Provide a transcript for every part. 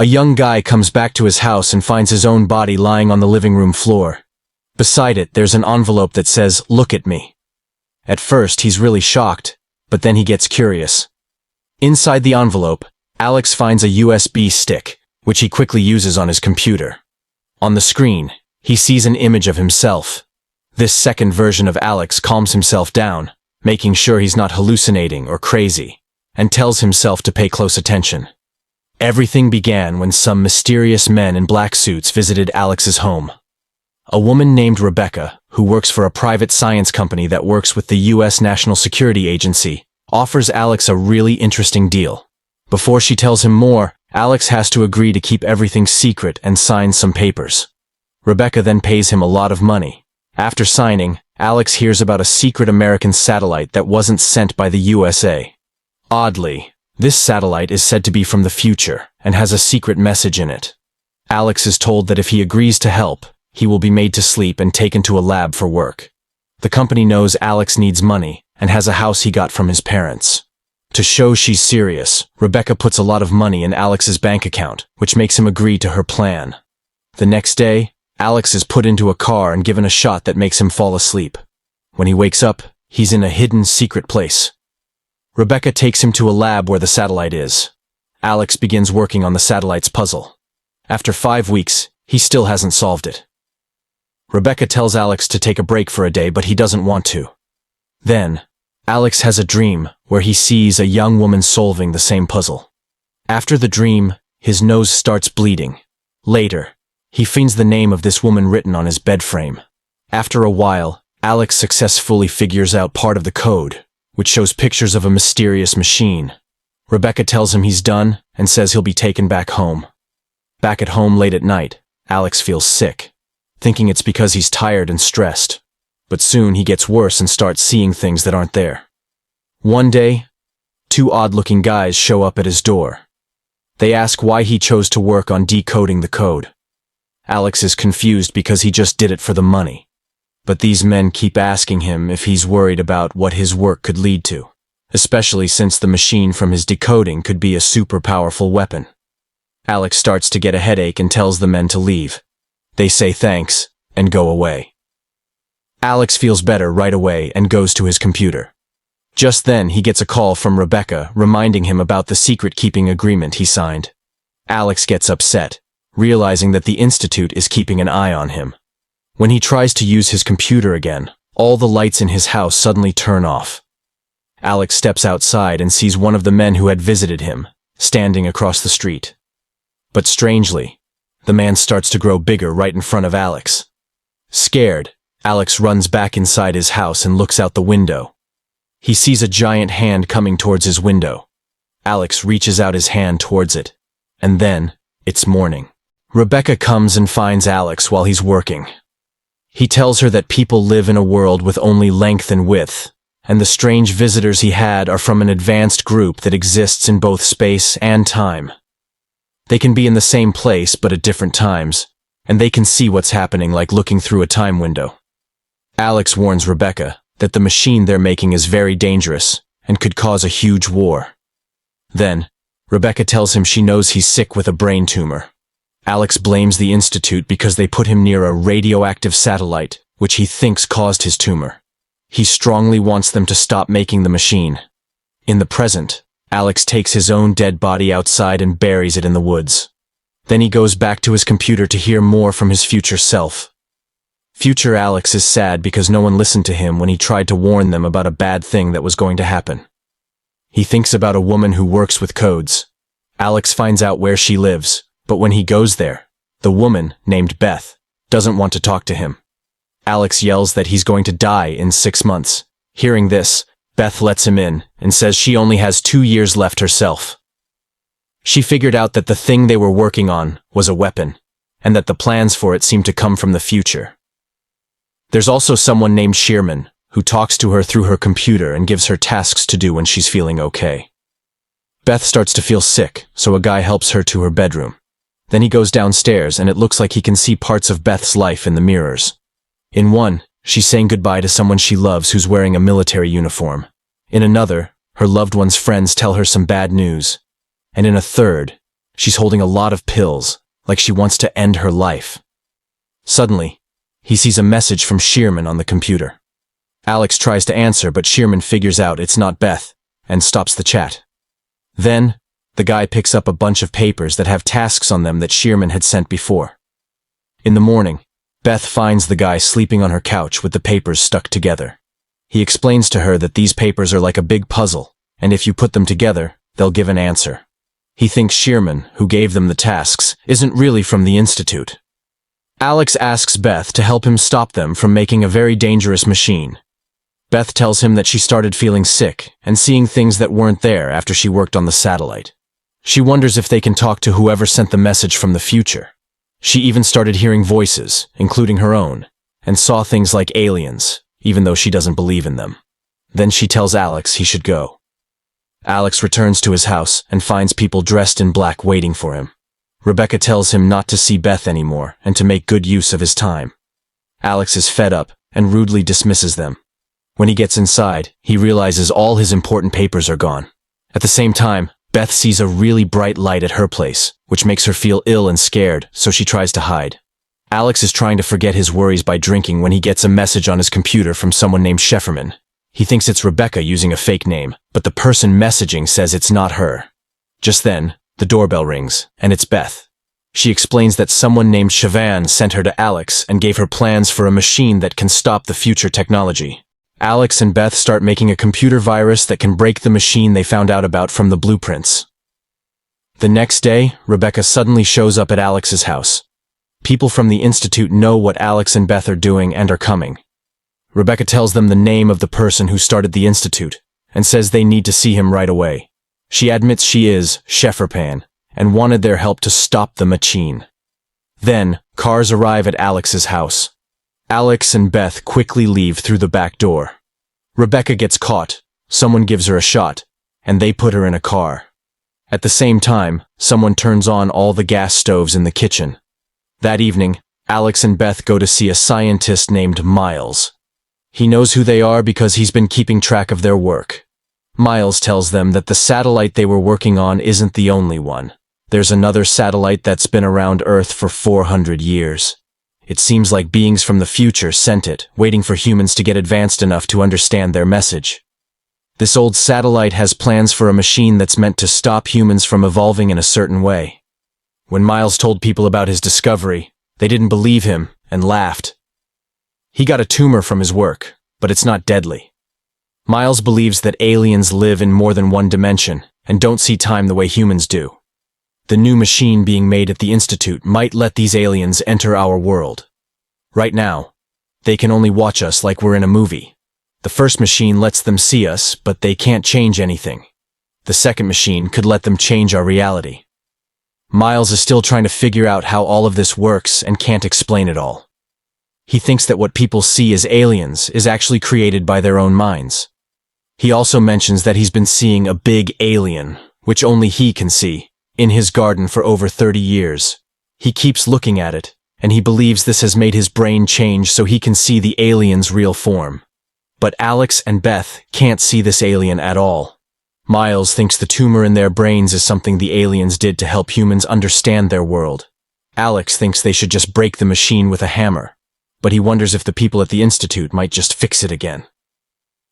A young guy comes back to his house and finds his own body lying on the living room floor. Beside it, there's an envelope that says, "Look at me." At first, he's really shocked, but then he gets curious. Inside the envelope, Alex finds a USB stick, which he quickly uses on his computer. On the screen, he sees an image of himself. This second version of Alex calms himself down, making sure he's not hallucinating or crazy, and tells himself to pay close attention. Everything began when some mysterious men in black suits visited Alex's home. A woman named Rebecca, who works for a private science company that works with the U.S. National Security Agency, offers Alex a really interesting deal. Before she tells him more, Alex has to agree to keep everything secret and sign some papers. Rebecca then pays him a lot of money. After signing, Alex hears about a secret American satellite that wasn't sent by the USA. Oddly, this satellite is said to be from the future and has a secret message in it. Alex is told that if he agrees to help, he will be made to sleep and taken to a lab for work. The company knows Alex needs money and has a house he got from his parents. To show she's serious, Rebecca puts a lot of money in Alex's bank account, which makes him agree to her plan. The next day, Alex is put into a car and given a shot that makes him fall asleep. When he wakes up, he's in a hidden, secret place. Rebecca takes him to a lab where the satellite is. Alex begins working on the satellite's puzzle. After 5 weeks, he still hasn't solved it. Rebecca tells Alex to take a break for a day, but he doesn't want to. Then, Alex has a dream where he sees a young woman solving the same puzzle. After the dream, his nose starts bleeding. Later, he finds the name of this woman written on his bed frame. After a while, Alex successfully figures out part of the code, which shows pictures of a mysterious machine. Rebecca tells him he's done and says he'll be taken back home. Back at home late at night, Alex feels sick, thinking it's because he's tired and stressed. But soon he gets worse and starts seeing things that aren't there. One day, 2 odd-looking guys show up at his door. They ask why he chose to work on decoding the code. Alex is confused because he just did it for the money. But these men keep asking him if he's worried about what his work could lead to, especially since the machine from his decoding could be a super powerful weapon. Alex starts to get a headache and tells the men to leave. They say thanks and go away. Alex feels better right away and goes to his computer. Just then, he gets a call from Rebecca reminding him about the secret-keeping agreement he signed. Alex gets upset, realizing that the Institute is keeping an eye on him. When he tries to use his computer again, all the lights in his house suddenly turn off. Alex steps outside and sees one of the men who had visited him, standing across the street. But strangely, the man starts to grow bigger right in front of Alex. Scared, Alex runs back inside his house and looks out the window. He sees a giant hand coming towards his window. Alex reaches out his hand towards it, and then, it's morning. Rebecca comes and finds Alex while he's working. He tells her that people live in a world with only length and width, and the strange visitors he had are from an advanced group that exists in both space and time. They can be in the same place but at different times, and they can see what's happening like looking through a time window. Alex warns Rebecca that the machine they're making is very dangerous and could cause a huge war. Then, Rebecca tells him she knows he's sick with a brain tumor. Alex blames the Institute because they put him near a radioactive satellite, which he thinks caused his tumor. He strongly wants them to stop making the machine. In the present, Alex takes his own dead body outside and buries it in the woods. Then he goes back to his computer to hear more from his future self. Future Alex is sad because no one listened to him when he tried to warn them about a bad thing that was going to happen. He thinks about a woman who works with codes. Alex finds out where she lives, but when he goes there, the woman, named Beth, doesn't want to talk to him. Alex yells that he's going to die in 6 months. Hearing this, Beth lets him in and says she only has 2 years left herself. She figured out that the thing they were working on was a weapon, and that the plans for it seemed to come from the future. There's also someone named Shearman, who talks to her through her computer and gives her tasks to do when she's feeling okay. Beth starts to feel sick, so a guy helps her to her bedroom. Then he goes downstairs and it looks like he can see parts of Beth's life in the mirrors. In one, she's saying goodbye to someone she loves who's wearing a military uniform. In another, her loved one's friends tell her some bad news. And in a third, She's holding a lot of pills, like she wants to end her life. Suddenly, he sees a message from Shearman on the computer. Alex tries to answer, but Shearman figures out it's not Beth and stops the chat. Then, the guy picks up a bunch of papers that have tasks on them that Shearman had sent before. In the morning, Beth finds the guy sleeping on her couch with the papers stuck together. He explains to her that these papers are like a big puzzle, and if you put them together, they'll give an answer. He thinks Shearman, who gave them the tasks, isn't really from the Institute. Alex asks Beth to help him stop them from making a very dangerous machine. Beth tells him that she started feeling sick and seeing things that weren't there after she worked on the satellite. She wonders if they can talk to whoever sent the message from the future. She even started hearing voices, including her own, and saw things like aliens, even though she doesn't believe in them. Then she tells Alex he should go. Alex returns to his house and finds people dressed in black waiting for him. Rebecca tells him not to see Beth anymore and to make good use of his time. Alex is fed up and rudely dismisses them. When he gets inside, he realizes all his important papers are gone. At the same time, Beth sees a really bright light at her place, which makes her feel ill and scared, so she tries to hide. Alex is trying to forget his worries by drinking when he gets a message on his computer from someone named Shefferman. He thinks it's Rebecca using a fake name, but the person messaging says it's not her. Just then, the doorbell rings, and it's Beth. She explains that someone named Chavan sent her to Alex and gave her plans for a machine that can stop the future technology. Alex and Beth start making a computer virus that can break the machine they found out about from the blueprints. The next day, Rebecca suddenly shows up at Alex's house. People from the Institute know what Alex and Beth are doing and are coming. Rebecca tells them the name of the person who started the Institute and says they need to see him right away. She admits she is Shefferpan and wanted their help to stop the machine. Then, cars arrive at Alex's house. Alex and Beth quickly leave through the back door. Rebecca gets caught, someone gives her a shot, and they put her in a car. At the same time, someone turns on all the gas stoves in the kitchen. That evening, Alex and Beth go to see a scientist named Miles. He knows who they are because he's been keeping track of their work. Miles tells them that the satellite they were working on isn't the only one. There's another satellite that's been around Earth for 400 years. It seems like beings from the future sent it, waiting for humans to get advanced enough to understand their message. This old satellite has plans for a machine that's meant to stop humans from evolving in a certain way. When Miles told people about his discovery, they didn't believe him and laughed. He got a tumor from his work, but it's not deadly. Miles believes that aliens live in more than one dimension and don't see time the way humans do. The new machine being made at the Institute might let these aliens enter our world. Right now, they can only watch us like we're in a movie. The first machine lets them see us, but they can't change anything. The second machine could let them change our reality. Miles is still trying to figure out how all of this works and can't explain it all. He thinks that what people see as aliens is actually created by their own minds. He also mentions that he's been seeing a big alien, which only he can see, in his garden for over 30 years. He keeps looking at it, and he believes this has made his brain change so he can see the alien's real form. But Alex and Beth can't see this alien at all. Miles thinks the tumor in their brains is something the aliens did to help humans understand their world. Alex thinks they should just break the machine with a hammer, but he wonders if the people at the Institute might just fix it again.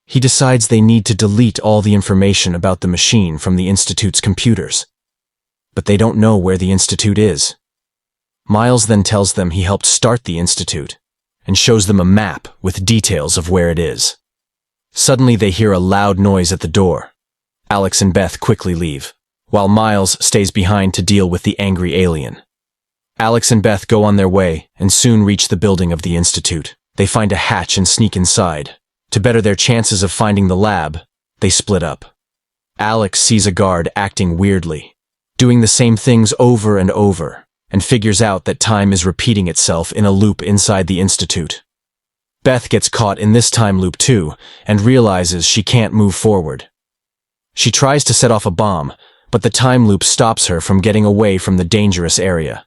He decides they need to delete all the information about the machine from the Institute's computers. But they don't know where the Institute is. Miles then tells them he helped start the Institute, and shows them a map with details of where it is. Suddenly they hear a loud noise at the door. Alex and Beth quickly leave, while Miles stays behind to deal with the angry alien. Alex and Beth go on their way and soon reach the building of the Institute. They find a hatch and sneak inside. To better their chances of finding the lab, they split up. Alex sees a guard acting weirdly, doing the same things over and over, and figures out that time is repeating itself in a loop inside the Institute. Beth gets caught in this time loop too, and realizes she can't move forward. She tries to set off a bomb, but the time loop stops her from getting away from the dangerous area.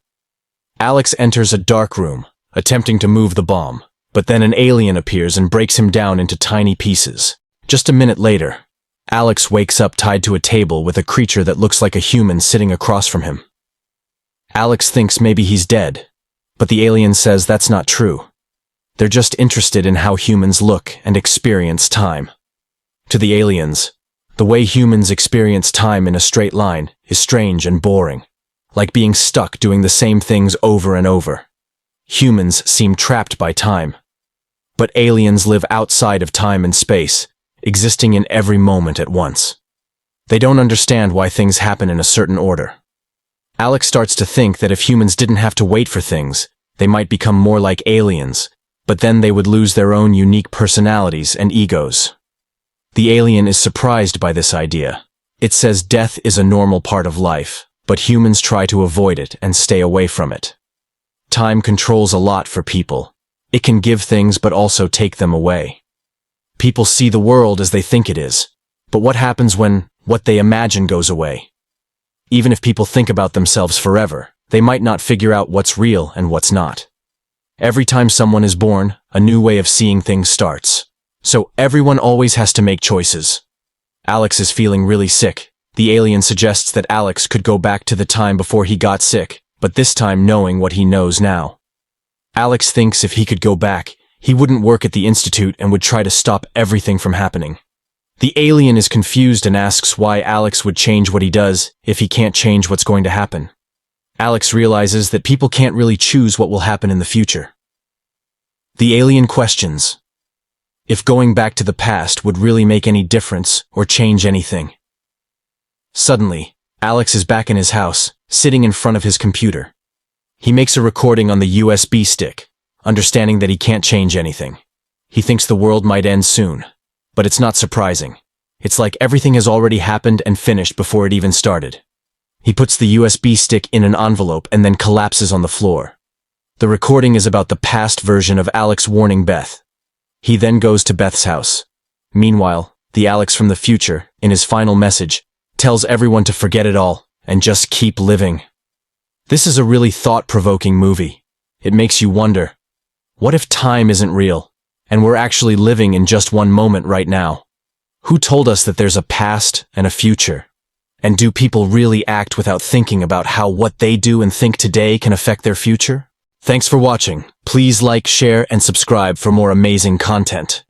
Alex enters a dark room, attempting to move the bomb, but then an alien appears and breaks him down into tiny pieces. Just a minute later, Alex wakes up tied to a table with a creature that looks like a human sitting across from him. Alex thinks maybe he's dead, but the alien says that's not true. They're just interested in how humans look and experience time. To the aliens, the way humans experience time in a straight line is strange and boring, like being stuck doing the same things over and over. Humans seem trapped by time. But aliens live outside of time and space, existing in every moment at once. They don't understand why things happen in a certain order. Alex starts to think that if humans didn't have to wait for things, they might become more like aliens, but then they would lose their own unique personalities and egos. The alien is surprised by this idea. It says death is a normal part of life, but humans try to avoid it and stay away from it. Time controls a lot for people. It can give things but also take them away. People see the world as they think it is, but what happens when what they imagine goes away? Even if people think about themselves forever, they might not figure out what's real and what's not. Every time someone is born, a new way of seeing things starts. So everyone always has to make choices. Alex is feeling really sick. The alien suggests that Alex could go back to the time before he got sick, but this time knowing what he knows now. Alex thinks if he could go back, he wouldn't work at the institute and would try to stop everything from happening. The alien is confused and asks why Alex would change what he does if he can't change what's going to happen. Alex realizes that people can't really choose what will happen in the future. The alien questions if going back to the past would really make any difference or change anything. Suddenly, Alex is back in his house, sitting in front of his computer. He makes a recording on the USB stick, understanding that he can't change anything. He thinks the world might end soon, but it's not surprising. It's like everything has already happened and finished before it even started. He puts the USB stick in an envelope and then collapses on the floor. The recording is about the past version of Alex warning Beth. He then goes to Beth's house. Meanwhile, the Alex from the future, in his final message, tells everyone to forget it all and just keep living. This is a really thought-provoking movie. It makes you wonder, what if time isn't real, and we're actually living in just one moment right now? Who told us that there's a past and a future? And do people really act without thinking about how what they do and think today can affect their future? Thanks for watching. Please like, share, and subscribe for more amazing content.